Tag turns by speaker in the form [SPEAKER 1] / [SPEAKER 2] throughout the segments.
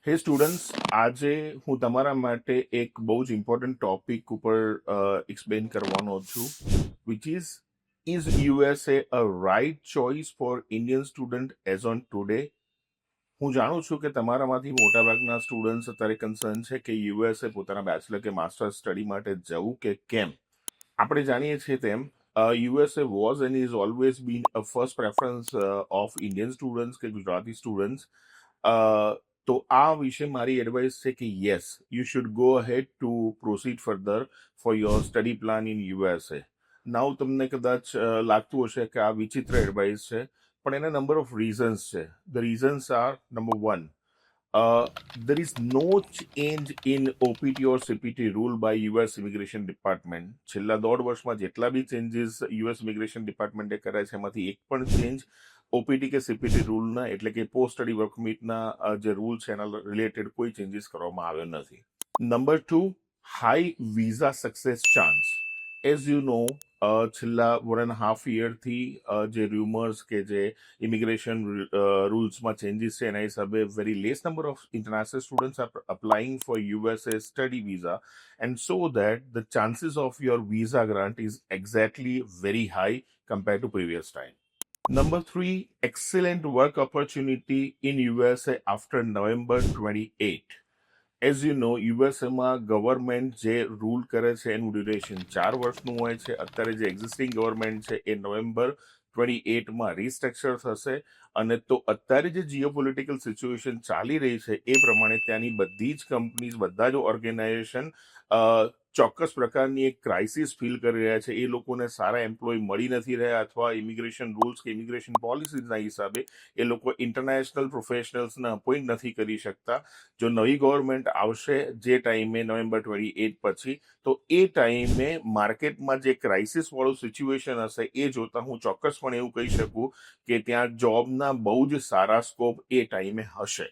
[SPEAKER 1] હે સ્ટુડન્ટ્સ, આજે હું તમારા માટે એક બહુ જ ઇમ્પોર્ટન્ટ ટોપિક ઉપર એક્સપ્લેન કરવાનો છું, which is USA a right choice for Indian student as on today? હું જાણું છું કે તમારામાંથી મોટાભાગના સ્ટુડન્ટ્સ અત્યારે કન્સર્ન છે કે યુએસએ પોતાના બેચલર કે માસ્ટર સ્ટડી માટે જવું કે કેમ. આપણે જાણીએ છીએ તેમ USA was and is always bin a first preference of Indian students કે ગુજરાતી સ્ટુડન્ટ્સ. તો આ વિશે મારી એડવાઇસ છે કે yes, you should go ahead to proceed further for your study plan in USA. Now તમને કદાચ લાગતું હશે કે આ વિચિત્ર એડવાઇસ છે, પણ એના નંબર ઓફ રીઝન્સ છે. The reasons are: number 1, there is no change in OPT or CPT rule by US Immigration Department. છેલ્લા 1.5 વર્ષમાં જેટલા બી ચેન્જીસ US ઇમિગ્રેશન ડિપાર્ટમેન્ટે કર્યા છે એમાંથી એક પણ ચેન્જ ઓપીટી કે સીપીટી રૂલના એટલે કે પોસ્ટ સ્ટડી વર્ક પરમિટના જે રૂલ છે એના રિલેટેડ કોઈ ચેન્જીસ કરવામાં આવ્યો નથી. Number 2, high visa success chance. As you નો, છેલ્લા 1.5 યરથી જે રૂમર્સ કે જે ઇમિગ્રેશન રૂલ્સમાં ચેન્જીસ છે એના હિસાબે very less number of international students are applying for USA study visa, and so that the chances of your visa grant is exactly very high compared to previous time. Number 3, excellent work opportunity in USA after November 28. As you know, યુએસએમાં government જે rule કરે છે એનું duration 4 વર્ષનું હોય છે. અત્યારે જે એક્ઝિસ્ટિંગ ગવર્મેન્ટ છે એ નવેમ્બર 28માં રિસ્ટ્રક્ચર થશે, અને તો અત્યારે જે જીઓપોલિટિકલ સિચ્યુએશન ચાલી રહી છે એ પ્રમાણે ત્યાંની બધી જ કંપનીઝ, બધા જ ઓર્ગેનાઇઝેશન ચોક્કસ પ્રકારની એક ક્રાઇસિસ ફીલ કરી રહ્યા છે. એ લોકોને સારા એમ્પ્લોય મળી નથી રહ્યા, અથવા ઇમિગ્રેશન રૂલ્સ કે ઇમિગ્રેશન પોલિસીઝના હિસાબે એ લોકો ઇન્ટરનેશનલ પ્રોફેશનલ્સને અપોઇન્ટ નથી કરી શકતા. જો નવી ગવર્મેન્ટ આવશે જે ટાઈમે નવેમ્બર 28 પછી, તો એ ટાઈમે માર્કેટમાં જે ક્રાઇસિસ વાળું સિચ્યુએશન હશે એ જોતા હું ચોક્કસપણે એવું કહી શકું કે ત્યાં જોબના બહુ જ સારા સ્કોપ એ ટાઈમે હશે.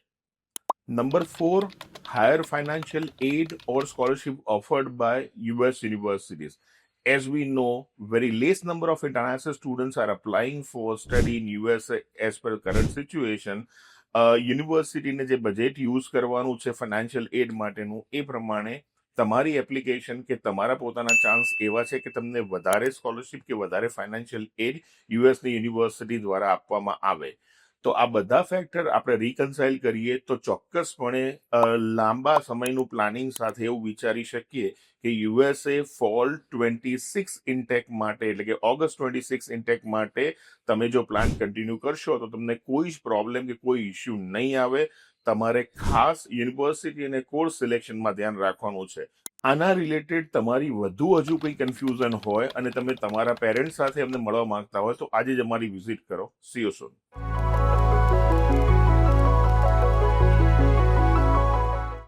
[SPEAKER 1] Number 4, higher financial aid or scholarship offered by US universities. As we know, very less number of international students are applying for study in USA as per current situation. યુનિવર્સિટીને જે બજેટ યુઝ કરવાનું છે financial add માટેનું, એ પ્રમાણે તમારી application કે તમારા પોતાના ચાન્સ એવા છે કે તમને વધારે સ્કોલરશિપ કે વધારે ફાઇનાન્શિયલ એડ યુએસની યુનિવર્સિટી દ્વારા આપવામાં આવે. તો આ બધા ફેક્ટર આપણે રિકન્સાઇલ કરીએ તો ચોક્કસપણે લાંબા સમયનું પ્લાનિંગ સાથે એવું વિચારી શકીએ કે યુએસએ ફોલ 26 ઇન્ટેક માટે, એટલે કે ઓગસ્ટ 26 ઇન્ટેક માટે તમે જો પ્લાન કન્ટિન્યુ કરશો તો તમને કોઈ જ પ્રોબ્લેમ કે કોઈ ઇસ્યુ નહીં આવે. તમારે ખાસ યુનિવર્સિટી અને કોર્સ સિલેક્શનમાં ધ્યાન રાખવાનું છે. આના રિલેટેડ તમારી વધુ હજુ કંઈ કન્ફ્યુઝન હોય અને તમે તમારા પેરેન્ટ્સ સાથે અમને મળવા માંગતા હોય તો આજે જ અમારી વિઝિટ કરો. C you soon.